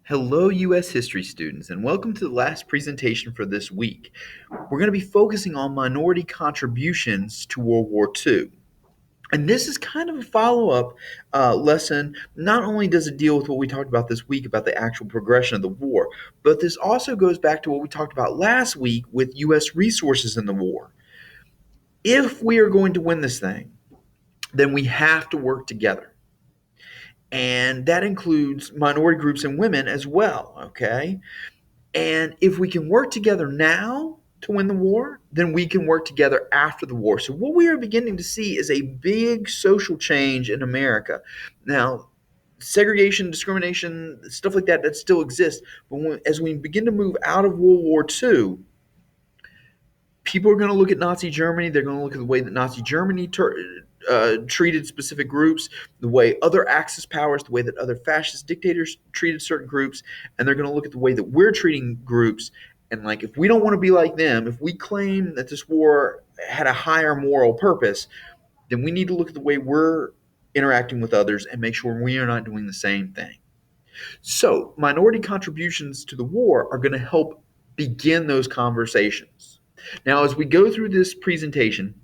Hello, U.S. history students, and welcome to the last presentation for this week. We're going to be focusing on minority contributions to World War II. And this is kind of a follow up lesson. Not only does it deal with what we talked about this week about the actual progression of the war, but this also goes back to what we talked about last week with U.S. resources in the war. If we are going to win this thing, then we have to work together. And that includes minority groups and women as well, okay? And if we can work together now to win the war, then we can work together after the war. So, what we are beginning to see is a big social change in America. Now, segregation, discrimination, stuff like that, that still exists. But as we begin to move out of World War II, people are going to look at Nazi Germany. They're going to look at the way that Nazi Germany treated specific groups, the way other Axis powers, the way that other fascist dictators treated certain groups, and they're going to look at the way that we're treating groups. And like, if we don't want to be like them, if we claim that this war had a higher moral purpose, then we need to look at the way we're interacting with others and make sure we are not doing the same thing. So, minority contributions to the war are going to help begin those conversations. Now, as we go through this presentation,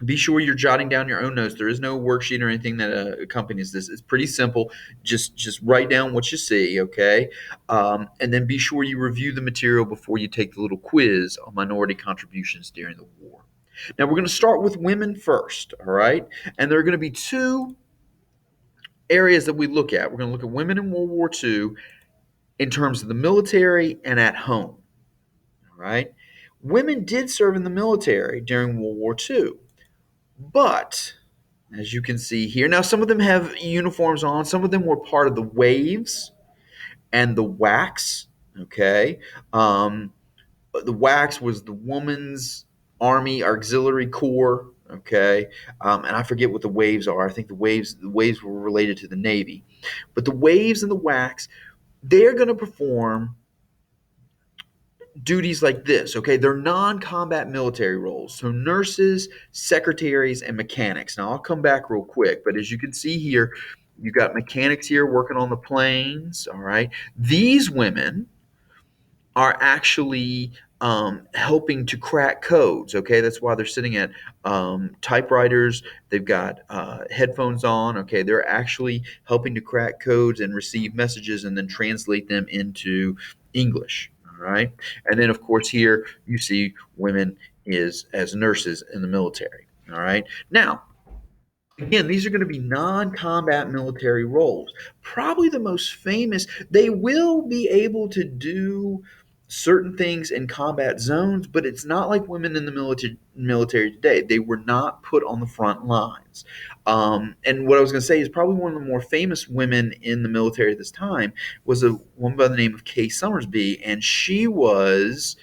be sure you're jotting down your own notes. There is no worksheet or anything that accompanies this. It's pretty simple. Just write down what you see, okay? And then be sure you review the material before you take the little quiz on minority contributions during the war. Now, we're going to start with women first, all right? And there are going to be two areas that we look at. We're going to look at women in World War II in terms of the military and at home, all right? Women did serve in the military during World War II, but as you can see here, now some of them have uniforms on, some of them were part of the waves and the WACs, okay? Um, the WACs was the Women's Army Auxiliary Corps, okay? And I forget what the waves are. I think the waves were related to the Navy. But the waves and the WACs, they're going to perform duties like this, okay? They're non combat military roles. So, nurses, secretaries, and mechanics. Now, I'll come back real quick, but as you can see here, you've got mechanics here working on the planes, all right? These women are actually helping to crack codes, okay? That's why they're sitting at typewriters. They've got headphones on, okay? They're actually helping to crack codes and receive messages and then translate them into English. All right. And then, of course, here you see women is as nurses in the military. All right. Now, again, these are going to be non combat military roles. Probably the most famous, they will be able to do certain things in combat zones, but it's not like women in the military today. They were not put on the front lines. And what I was going to say is probably one of the more famous women in the military at this time was a woman by the name of Kay Summersby, and she was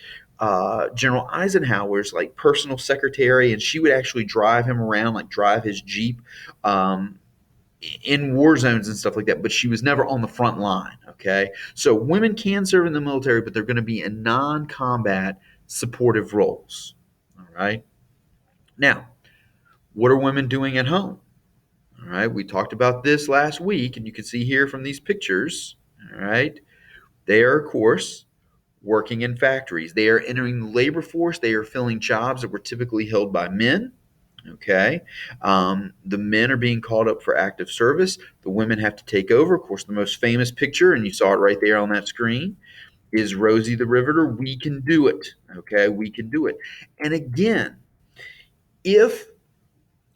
General Eisenhower's like personal secretary, and she would actually drive him around, like drive his Jeep um, in war zones and stuff like that. But she was never on the front line. Okay, so women can serve in the military, but they're going to be in non-combat supportive roles. All right. Now, what are women doing at home? All right, we talked about this last week, and you can see here from these pictures. All right, they are, of course, working in factories. They are entering the labor force. They are filling jobs that were typically held by men. Okay. The men are being called up for active service. The women have to take over. Of course, the most famous picture, and you saw it right there on that screen, is Rosie the Riveter. We can do it. Okay. We can do it. And again, if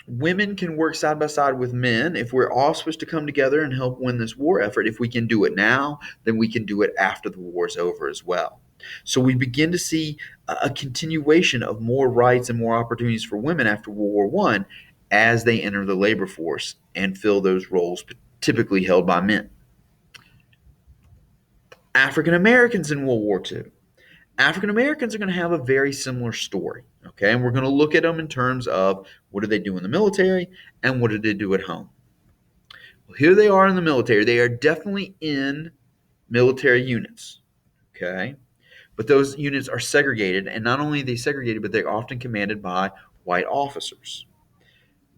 women can work side by side with men, if we're all supposed to come together and help win this war effort, if we can do it now, then we can do it after the war is over as well. So we begin to see a continuation of more rights and more opportunities for women after World War One as they enter the labor force and fill those roles typically held by men. African Americans in World War II. African Americans are going to have a very similar story. Okay, and we're going to look at them in terms of what do they do in the military and what do they do at home. Well, here they are in the military. They are definitely in military units. Okay, but those units are segregated, and not only are they segregated, but they're often commanded by white officers.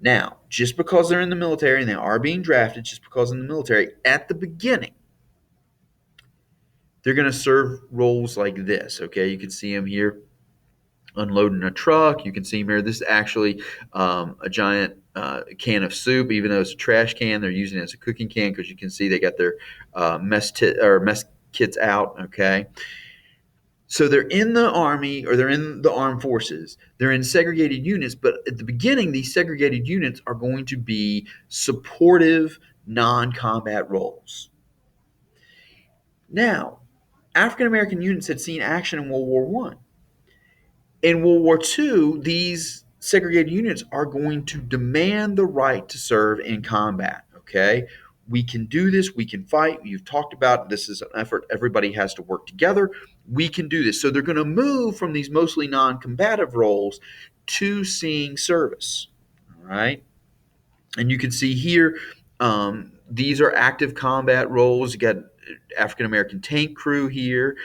Now, just because they're in the military and they are being drafted, just because in the military, at the beginning, They're going to serve roles like this. Okay, you can see them here unloading a truck. You can see here, this is actually a giant can of soup. Even though it's a trash can, they're using it as a cooking can because you can see they got their mess kits out. Okay, so they're in the Army or they're in the armed forces. They're in segregated units, but at the beginning, these segregated units are going to be supportive, non-combat roles. Now, African American units had seen action in World War One. In World War II, these segregated units are going to demand the right to serve in combat. Okay, we can do this. We can fight. You've talked about this is an effort. Everybody has to work together. We can do this. So they're going to move from these mostly non-combative roles to seeing service. All right, and you can see here, these are active combat roles. You got African American tank crew here.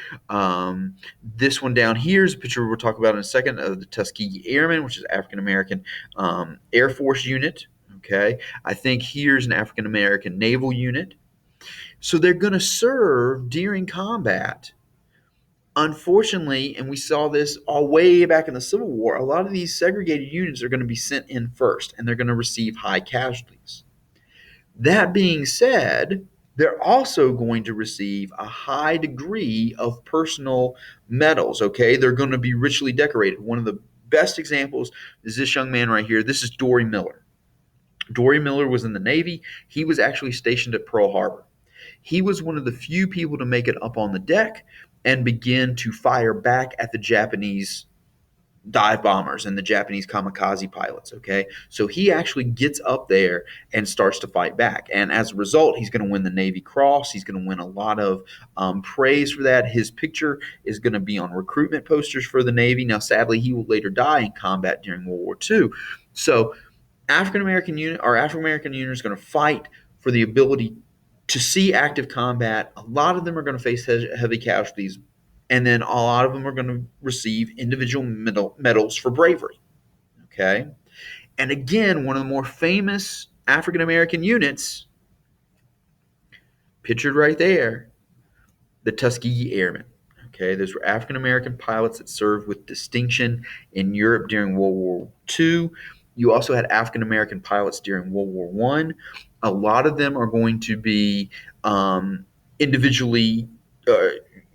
This one down here is a picture we'll talk about in a second of the Tuskegee Airmen, which is African American Air Force unit. Okay, I think here's an African American naval unit. So they're going to serve during combat. Unfortunately, and we saw this all way back in the Civil War, a lot of these segregated units are going to be sent in first and they're going to receive high casualties. That being said, they're also going to receive a high degree of personal medals. Okay, they're going to be richly decorated. One of the best examples is this young man right here. This is Dory Miller. Dory Miller was in the Navy. He was actually stationed at Pearl Harbor. He was one of the few people to make it up on the deck and begin to fire back at the Japanese dive bombers and the Japanese kamikaze pilots. Okay, so he actually gets up there and starts to fight back, and as a result, he's going to win the Navy Cross. He's going to win a lot of praise for that. His picture is going to be on recruitment posters for the Navy. Now, sadly, he will later die in combat during World War II. So, African American unit is going to fight for the ability to see active combat. A lot of them are going to face heavy casualties, and then a lot of them are going to receive individual medals for bravery. Okay, and again, one of the more famous African American units, pictured right there, the Tuskegee Airmen. Okay, those were African American pilots that served with distinction in Europe during World War II. You also had African American pilots during World War One. A lot of them are going to be individually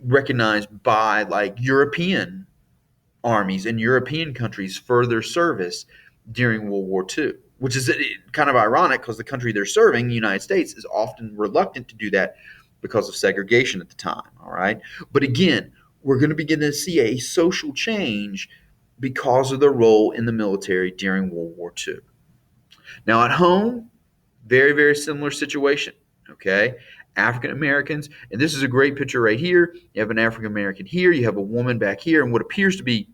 recognized by like European armies in European countries for their service during World War II, which is kind of ironic because the country they're serving, the United States, is often reluctant to do that because of segregation at the time. All right. But again, we're going to begin to see a social change because of their role in the military during World War II. Now, at home, very, very similar situation. Okay. African Americans, and this is a great picture right here. You have an African American here, you have a woman back here, and what appears to be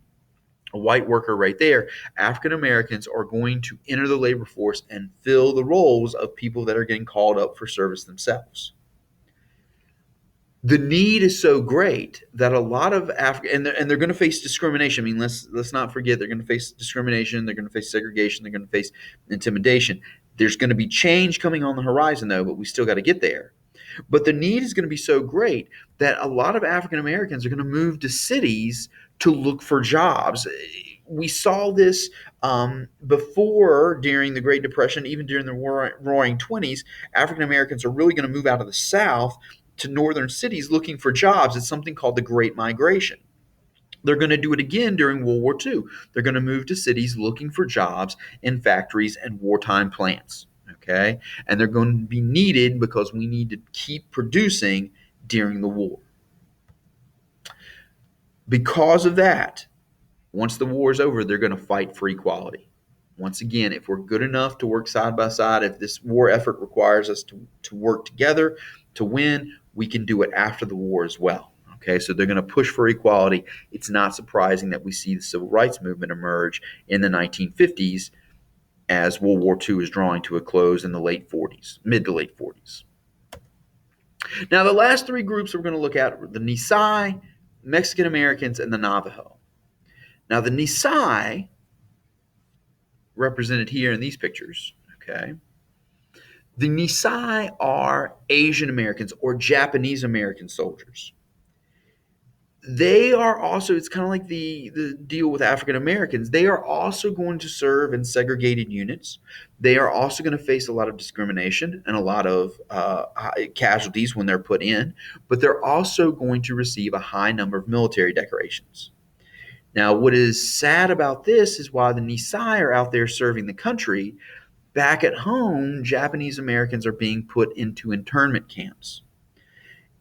a white worker right there. African Americans are going to enter the labor force and fill the roles of people that are getting called up for service themselves. The need is so great that a lot of African and they're going to face discrimination. I mean, let's not forget they're going to face discrimination, they're going to face segregation, they're going to face intimidation. There's going to be change coming on the horizon though, but we still got to get there. But the need is going to be so great that a lot of African Americans are going to move to cities to look for jobs. We saw this before during the Great Depression, even during the Roaring '20s. African Americans are really going to move out of the South to northern cities looking for jobs. It's something called the Great Migration. They're going to do it again during World War II. They're going to move to cities looking for jobs in factories and wartime plants. Okay, and they're going to be needed because we need to keep producing during the war. Because of that, once the war is over, they're going to fight for equality. Once again, if we're good enough to work side by side, if this war effort requires us to work together to win, we can do it after the war as well. Okay, so they're going to push for equality. It's not surprising that we see the civil rights movement emerge in the 1950s as World War II is drawing to a close in the late 40s, mid to late 40s. Now, the last three groups we're going to look at are the Nisai, Mexican Americans, and the Navajo. Now, the Nisai, represented here in these pictures, okay, the Nisai are Asian Americans or Japanese American soldiers. They are also, it's kind of like the deal with African Americans. They are also going to serve in segregated units. They are also going to face a lot of discrimination and a lot of casualties when they're put in, but they're also going to receive a high number of military decorations. Now, what is sad about this is while the Nisai are out there serving the country, back at home, Japanese Americans are being put into internment camps.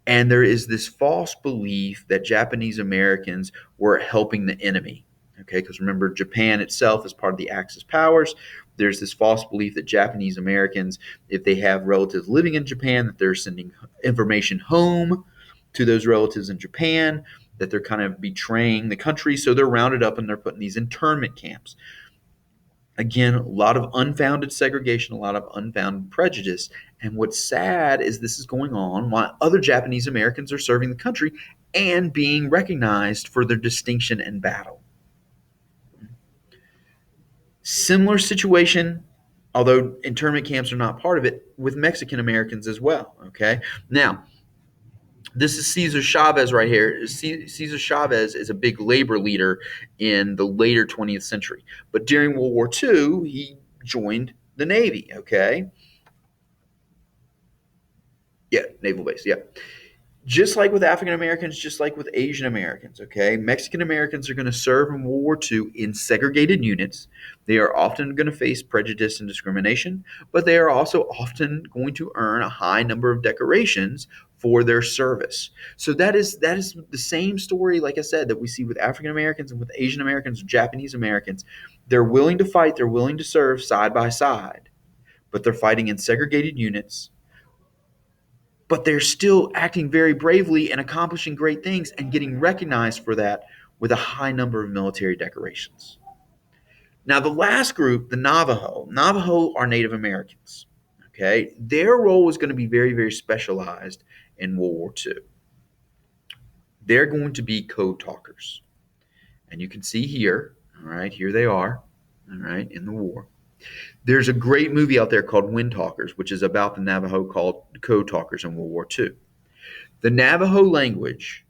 And there is this false belief that Japanese Americans were helping the enemy. Okay, because remember, Japan itself is part of the Axis powers. There's this false belief that Japanese Americans, if they have relatives living in Japan, that they're sending information home to those relatives in Japan, that they're kind of betraying the country. So they're rounded up and they're put in these internment camps. Again, a lot of unfounded segregation, a lot of unfounded prejudice. And what's sad is this is going on while other Japanese Americans are serving the country and being recognized for their distinction in battle. Similar situation, although internment camps are not part of it, with Mexican Americans as well. Okay. Now, this is Cesar Chavez right here. Cesar Chavez is a big labor leader in the later 20th century. But during World War II, he joined the Navy, okay? Yeah, naval base, yeah. Just like with African Americans, just like with Asian Americans, okay? Mexican Americans are going to serve in World War II in segregated units. They are often going to face prejudice and discrimination, but they are also often going to earn a high number of decorations for their service. So that is the same story, like I said, that we see with African Americans and with Asian Americans, Japanese Americans. They're willing to fight, they're willing to serve side by side, but they're fighting in segregated units, but they're still acting very bravely and accomplishing great things and getting recognized for that with a high number of military decorations. Now, the last group, the Navajo are Native Americans. Okay, their role is going to be very, very specialized in World War II. They're going to be code talkers, and you can see here. All right, here they are. All right, in the war. There's a great movie out there called Wind Talkers, which is about the Navajo called code talkers in World War II. The Navajo language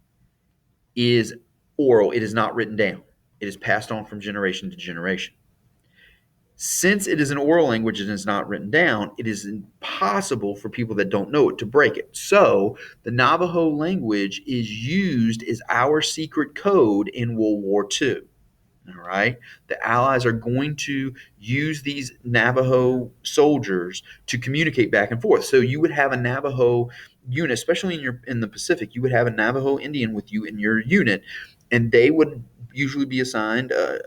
is oral, it is not written down. It is passed on from generation to generation. Since it is an oral language and is not written down, it is impossible for people that don't know it to break it. So the Navajo language is used as our secret code in World War II. All right. The Allies are going to use these Navajo soldiers to communicate back and forth. So you would have a Navajo unit, especially in the Pacific, you would have a Navajo Indian with you in your unit, and they would usually be assigned a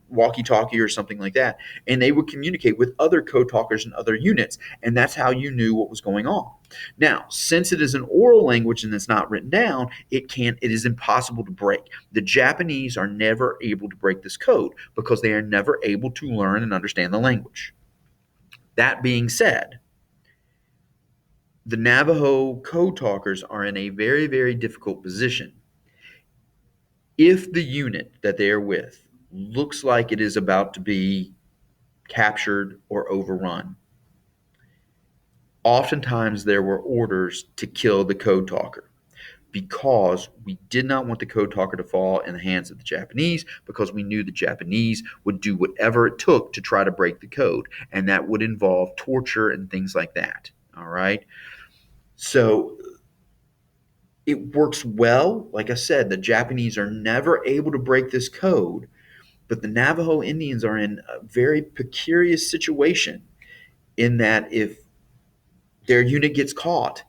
walkie-talkie or something like that, and they would communicate with other code talkers in other units, and that's how you knew what was going on. Now, since it is an oral language and it's not written down, it is impossible to break. The Japanese are never able to break this code because they are never able to learn and understand the language. That being said, the Navajo code talkers are in a very, very difficult position. If the unit that they are with looks like it is about to be captured or overrun, oftentimes there were orders to kill the code talker because we did not want the code talker to fall in the hands of the Japanese, because we knew the Japanese would do whatever it took to try to break the code, and that would involve torture and things like that. All right. So it works well. Like I said, the Japanese are never able to break this code, but the Navajo Indians are in a very precarious situation in that if their unit gets caught,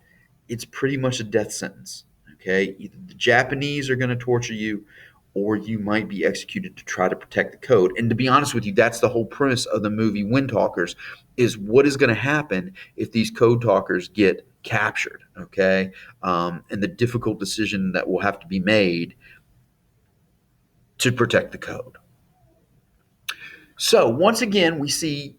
it's pretty much a death sentence. Okay, either the Japanese are going to torture you, or you might be executed to try to protect the code. And to be honest with you, that's the whole premise of the movie Wind Talkers: is what is going to happen if these code talkers get captured. Okay, and the difficult decision that will have to be made to protect the code. So once again, we see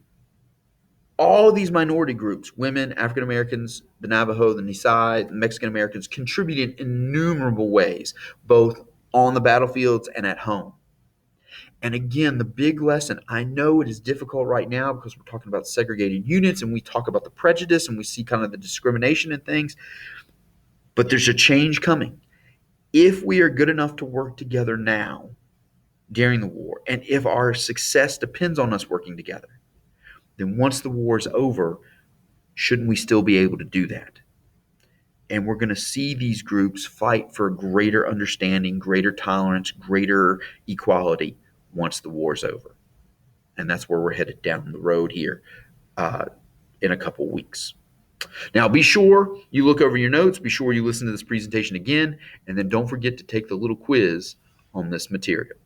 all of these minority groups, women, African Americans, the Navajo, the Nisai, the Mexican Americans, contributed in innumerable ways, both on the battlefields and at home. And again, the big lesson, I know it is difficult right now because we're talking about segregated units and we talk about the prejudice and we see kind of the discrimination and things, but there's a change coming. If we are good enough to work together now during the war, and if our success depends on us working together, then once the war is over, shouldn't we still be able to do that? And we're going to see these groups fight for greater understanding, greater tolerance, greater equality once the war is over. And that's where we're headed down the road here uh, in a couple weeks. Now, be sure you look over your notes. Be sure you listen to this presentation again. And then don't forget to take the little quiz on this material.